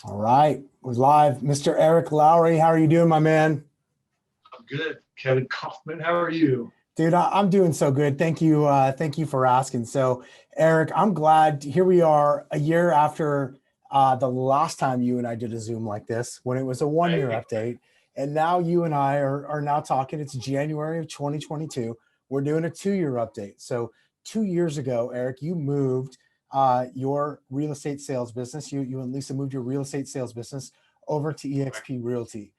All right, we're live. Mr. Eric Lowry, how are you doing, my man? I'm good. Kevin Kaufman, how are you? Dude, I'm doing so good. Thank you. Thank you for asking. So, Eric, I'm glad here we are a year after the last time you and I did a Zoom like this when it was a 1 year Right. update. And now you and I are now talking. It's January of 2022. We're doing a 2 year update. So 2 years ago, Eric, you moved your real estate sales business. You and Lisa moved your real estate sales business over to Right. eXp Realty.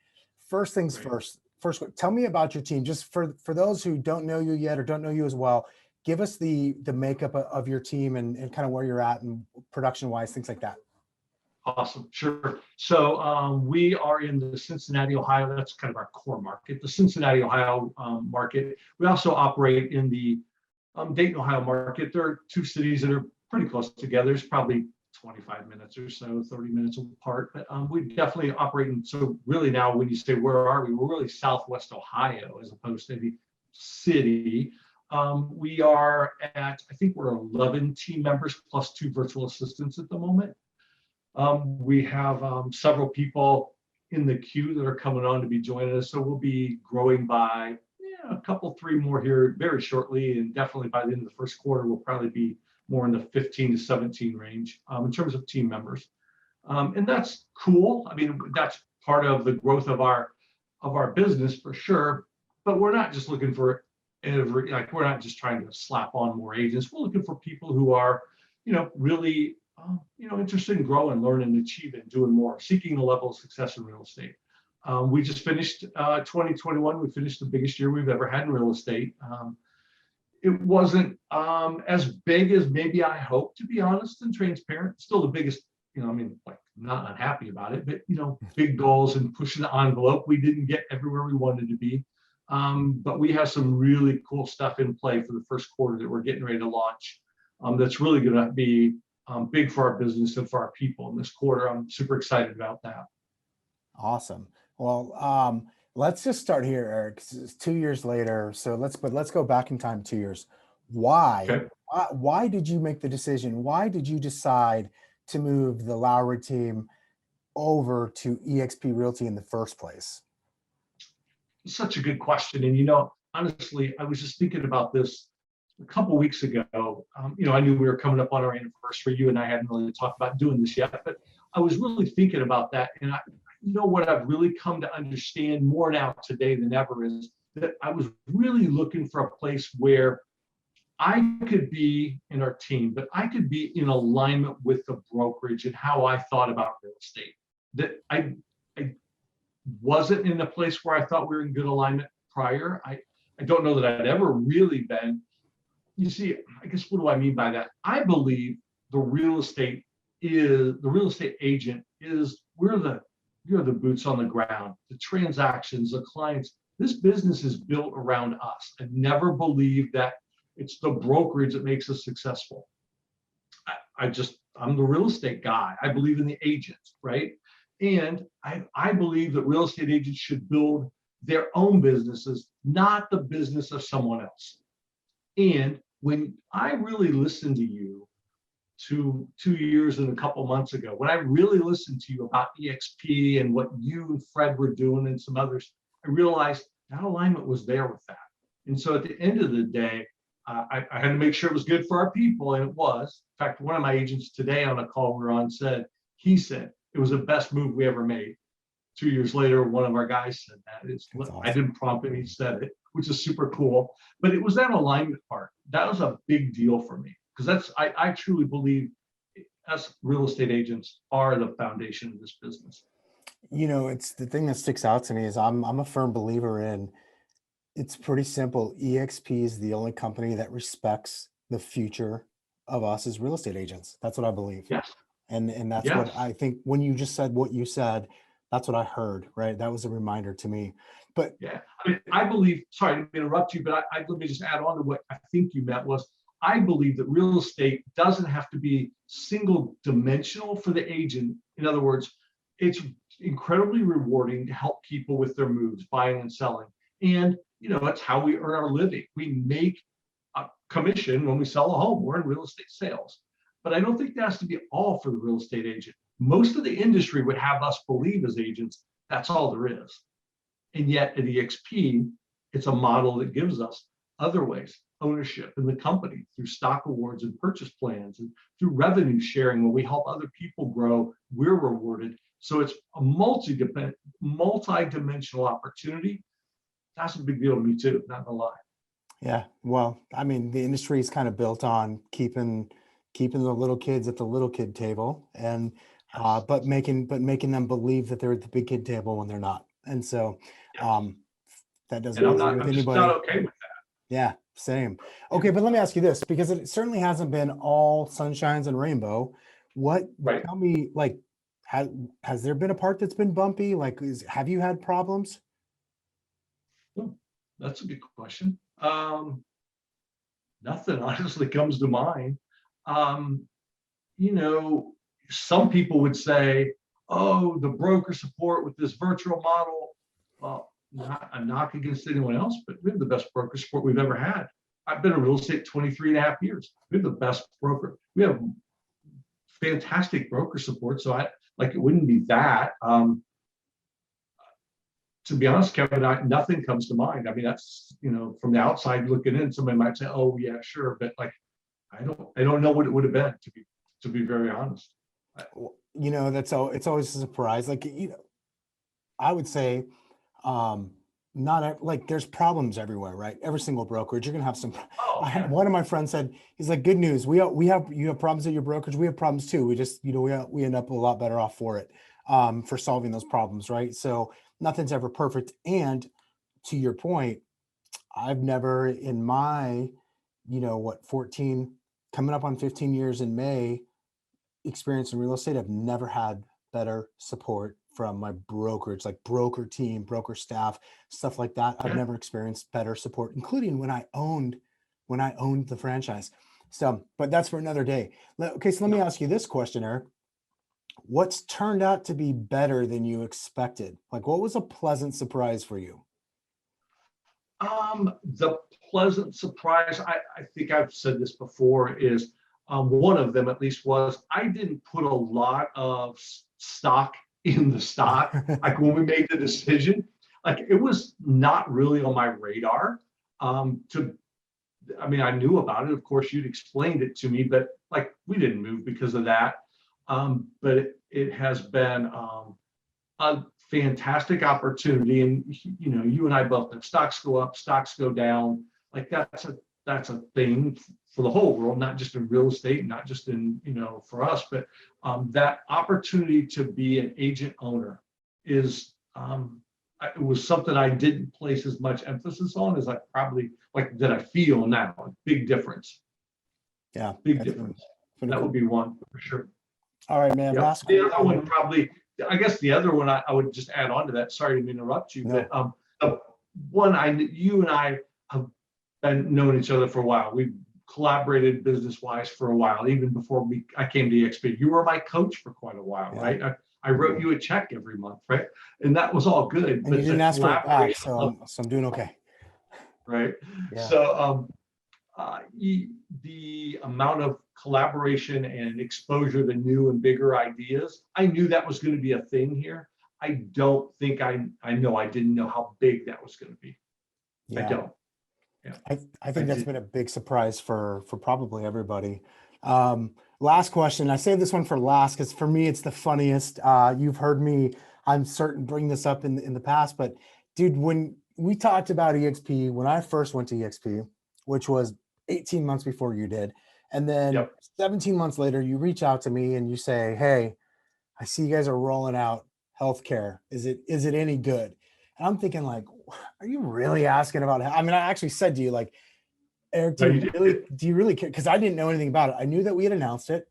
First things Right. first. First, tell me about your team. Just for those who don't know you yet or don't know you as well, give us the makeup of your team and kind of where you're at and production wise, things like that. Awesome. Sure. So we are in the Cincinnati, Ohio. That's kind of our core market, the Cincinnati, Ohio market. We also operate in the Dayton, Ohio market. There are two cities that are pretty close together. It's probably 25 minutes or so, 30 minutes apart. But we definitely operate in. So really now when you say where are we, we're really Southwest Ohio as opposed to any city. We are at, I think we're 11 team members plus two virtual assistants at the moment. We have several people in the queue that are coming on to be joining us. So we'll be growing by a couple, three more here very shortly. And definitely by the end of the first quarter, we'll probably be more in the 15 to 17 range in terms of team members. And that's cool. I mean, that's part of the growth of our business for sure. But we're not just looking for we're not just trying to slap on more agents. We're looking for people who are, really interested in growing, learning, achieving, doing more, seeking the level of success in real estate. We just finished 2021. We finished the biggest year we've ever had in real estate. It wasn't as big as maybe I hoped, to be honest and transparent. Still the biggest, not unhappy about it, but big goals and pushing the envelope. We didn't get everywhere we wanted to be. But we have some really cool stuff in play for the first quarter that we're getting ready to launch. That's really going to be big for our business and for our people in this quarter. I'm super excited about that. Awesome. Well, let's just start here, Eric. It's 2 years later. So let's go back in time 2 years. Why? Okay. Why did you make the decision? Why did you decide to move the Lowry team over to eXp Realty in the first place? Such a good question. And honestly, I was just thinking about this a couple of weeks ago. I knew we were coming up on our anniversary. You and I hadn't really talked about doing this yet, but I was really thinking about that. And what I've really come to understand more now today than ever is that I was really looking for a place where I could be in our team, but I could be in alignment with the brokerage and how I thought about real estate. That I wasn't in a place where I thought we were in good alignment prior. I don't know that I'd ever really been. You see, I guess what do I mean by that? I believe the real estate agent is you're the boots on the ground, the transactions, the clients. This business is built around us. I never believe that it's the brokerage that makes us successful. I'm the real estate guy. I believe in the agents, right? And I believe that real estate agents should build their own businesses, not the business of someone else. And when I really listened to you 2 years and a couple months ago, when I really listened to you about eXp and what you and Fred were doing and some others, I realized that alignment was there with that. And so at the end of the day, I had to make sure it was good for our people, and it was. In fact, one of my agents today on a call we're on said it was the best move we ever made. 2 years later, one of our guys said that. Awesome. I didn't prompt him, he said it, which is super cool. But it was that alignment part. That was a big deal for me, because I truly believe us real estate agents are the foundation of this business. It's the thing that sticks out to me is I'm a firm believer in, it's pretty simple. eXp is the only company that respects the future of us as real estate agents. That's what I believe. Yes. And that's yes. what I think when you just said what you said, that's what I heard, right? That was a reminder to me. But yeah, I believe, sorry to interrupt you, but let me just add on to what I think you meant was, I believe that real estate doesn't have to be single dimensional for the agent. In other words, it's incredibly rewarding to help people with their moves, buying and selling. And that's how we earn our living. We make a commission when we sell a home. We're in real estate sales. But I don't think that has to be all for the real estate agent. most of the industry would have us believe as agents, that's all there is. And yet at eXp, it's a model that gives us other ways, ownership in the company through stock awards and purchase plans and through revenue sharing. When we help other people grow, we're rewarded. So it's a multi-dimensional opportunity. That's a big deal to me too, not gonna lie. Yeah. Well, I mean, the industry is kind of built on keeping the little kids at the little kid table, and Yes. but making them believe that they're at the big kid table when they're not. And so Yes. that doesn't And resonate with I'm just not anybody. okay with Yeah, same. that. Okay, but let me ask you this, because it certainly hasn't been all sunshines and rainbow. What, Right. tell me, like, has there been a part that's been bumpy? Like, have you had problems? Oh, that's a good question. Nothing honestly comes to mind. Um, you know, some people would say, oh, the broker support with this virtual model. Well, not a knock against anyone else, but we have the best broker support we've ever had. I've been in real estate 23 and a half years. We have the best broker. We have fantastic broker support. So I like, it wouldn't be that. To be honest, Kevin, nothing comes to mind. I mean, that's, from the outside looking in, somebody might say, oh yeah, sure. But like, I don't know what it would have been, to be very honest. It's always a surprise. Like, I would say, not like there's problems everywhere, right? Every single brokerage, you're gonna have some. Oh, yeah. One of my friends said, he's like, good news. You have problems at your brokerage. We have problems too. We just, we end up a lot better off for it, for solving those problems, right? So nothing's ever perfect. And to your point, I've never in my, 14, coming up on 15 years in May, experience in real estate, I've never had better support from my brokerage, like broker team, broker staff, stuff like that. I've Yeah. never experienced better support, including when I owned the franchise. So, but that's for another day. Okay, so let me ask you this question, Eric. What's turned out to be better than you expected? Like, what was a pleasant surprise for you? The pleasant surprise, I think I've said this before, is one of them at least was I didn't put a lot of stock in the stock. Like when we made the decision, like it was not really on my radar. I mean, I knew about it. Of course, you'd explained it to me, but like we didn't move because of that. But it has been a fantastic opportunity, and you and I both know stocks go up, stocks go down. Like that's a thing for the whole world, not just in real estate, not just in for us, but that opportunity to be an agent owner is it was something I didn't place as much emphasis on as I probably like that I feel now. Big difference. Yeah, Big difference. That cool. would be one for sure. All right, man. Yeah. The other one probably, I guess the other one I would just add on to that. Sorry to interrupt you, No. but the one you and I have been knowing each other for a while. We've collaborated business wise for a while, even before I came to eXp. You were my coach for quite a while, Yeah. right? I wrote you a check every month, right? And that was all good. And but you didn't ask for it back, so I'm doing okay. Right. Yeah. So the amount of collaboration and exposure to new and bigger ideas, I knew that was going to be a thing here. I don't think I didn't know how big that was going to be. Yeah. I don't. Yeah. I think that's been a big surprise for probably everybody. Last question. I saved this one for last because for me it's the funniest. You've heard me, I'm certain, bring this up in the past, but dude, when we talked about eXp, when I first went to eXp, which was 18 months before you did, and then 17 months later, you reach out to me and you say, hey, I see you guys are rolling out healthcare. Is it any good? And I'm thinking like, are you really asking about it? I mean, I actually said to you like, Eric, do you really care? Because I didn't know anything about it. I knew that we had announced it,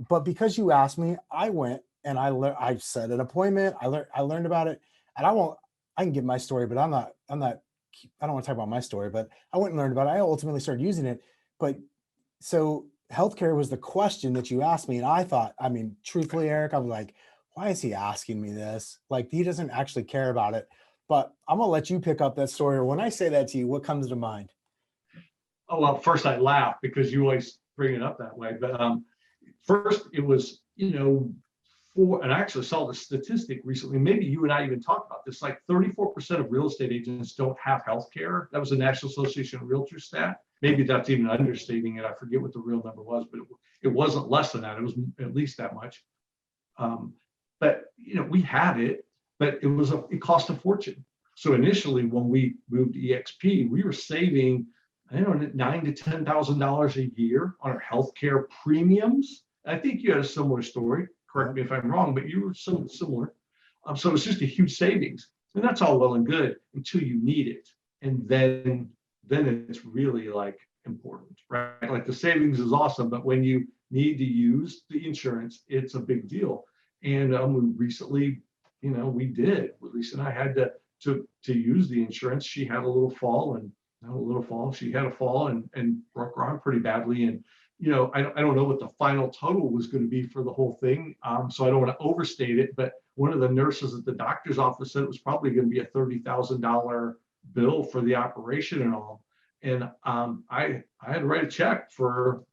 but because you asked me, I went and I set an appointment. I learned about it, and I can give my story, but I don't want to talk about my story, but I went and learned about it. I ultimately started using it. But so healthcare was the question that you asked me. And I thought, I mean, truthfully, Eric, I was like, why is he asking me this? Like, he doesn't actually care about it. But I'm going to let you pick up that story. Or when I say that to you, what comes to mind? Oh, well, first I laugh because you always bring it up that way. But first it was, and I actually saw the statistic recently, maybe you and I even talked about this, like 34% of real estate agents don't have health care. That was the National Association of Realtors stat. Maybe that's even understating it. I forget what the real number was, but it wasn't less than that. It was at least that much. But we had it, but it cost a fortune. So initially, when we moved to eXp, we were saving, I don't know, $9,000 to $10,000 a year on our healthcare premiums. I think you had a similar story. Correct me if I'm wrong, but you were similar. So it's just a huge savings, and that's all well and good until you need it, and then it's really like important, right? Like the savings is awesome, but when you need to use the insurance, it's a big deal. And we recently, we did. Lisa and I had to use the insurance. She had a little fall, and not a little fall. She had a fall and broke her arm pretty badly, and I don't know what the final total was going to be for the whole thing. So I don't want to overstate it, but one of the nurses at the doctor's office said it was probably going to be a $30,000 bill for the operation and all. And I had to write a check for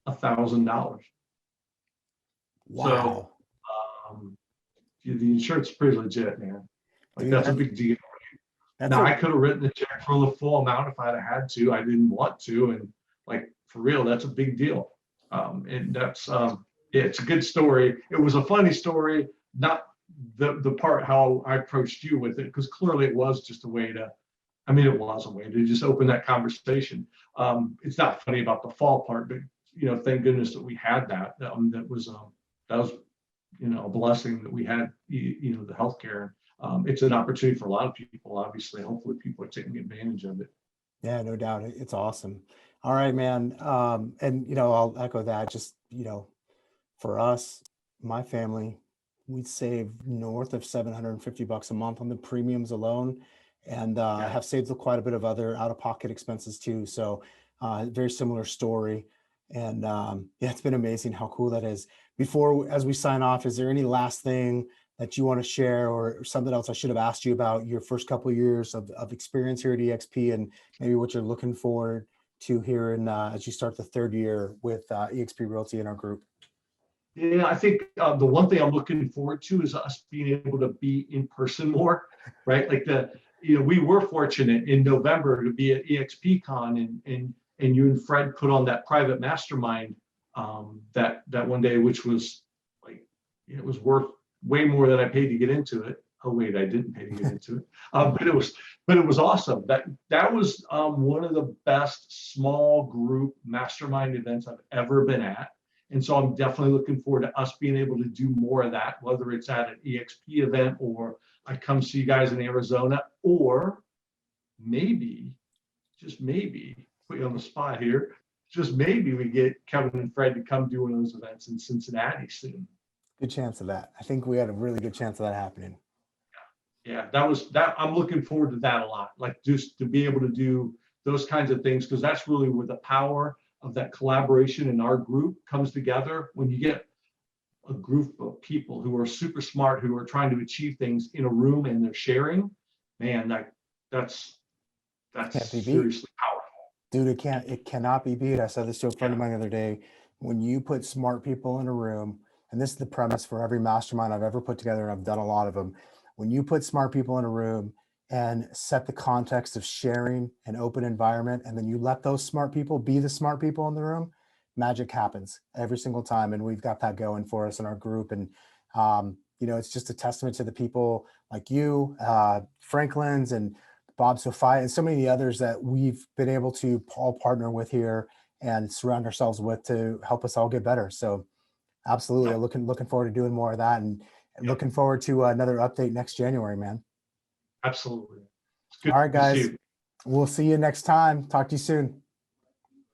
$1,000. Wow. So the insurance is pretty legit, man. Like Dude, that's a big deal. Now I could have written the check for the full amount if I'd had to. I didn't want to, and like for real, that's a big deal. And that's it's a good story. It was a funny story, not the part how I approached you with it, because clearly it was just a way to. I mean, it was a way to just open that conversation. It's not funny about the fall part, but thank goodness that we had that. That was a blessing that we had. The healthcare. It's an opportunity for a lot of people. Obviously, hopefully, people are taking advantage of it. Yeah, no doubt. It's awesome. All right, man. And I'll echo that. Just for us, my family, we save north of $750 a month on the premiums alone, and I have saved quite a bit of other out-of-pocket expenses too. So, very similar story. And yeah, it's been amazing how cool that is. Before, as we sign off, is there any last thing that you want to share, or something else I should have asked you about your first couple of years of experience here at eXp, and maybe what you're looking forward to here as you start the third year with eXp Realty in our group? Yeah, I think the one thing I'm looking forward to is us being able to be in person more, right? Like we were fortunate in November to be at eXp Con, and you and Fred put on that private mastermind that one day, which was like, it was worth way more than I paid to get into it. Oh wait, I didn't pay to get into it, but it was awesome. That was one of the best small group mastermind events I've ever been at. And so I'm definitely looking forward to us being able to do more of that, whether it's at an eXp event, or I come see you guys in Arizona, or maybe, just maybe, put you on the spot here, just maybe we get Kevin and Fred to come do one of those events in Cincinnati soon. Good chance of that. I think we had a really good chance of that happening. Yeah, I'm looking forward to that a lot. Like just to be able to do those kinds of things, because that's really where the power of that collaboration in our group comes together. When you get a group of people who are super smart, who are trying to achieve things in a room and they're sharing, man, that's seriously powerful. Dude, it cannot be beat. I said this to a friend of mine the other day. When you put smart people in a room, and this is the premise for every mastermind I've ever put together, and I've done a lot of them. When you put smart people in a room and set the context of sharing an open environment, and then you let those smart people be the smart people in the room, magic happens every single time. And we've got that going for us in our group. And, it's just a testament to the people like you, Franklin's and Bob Sophia, and so many others that we've been able to all partner with here and surround ourselves with to help us all get better. So absolutely, looking forward to doing more of that, and looking forward to another update next January, man. Absolutely. It's good. All right, guys. We'll see you next time. Talk to you soon.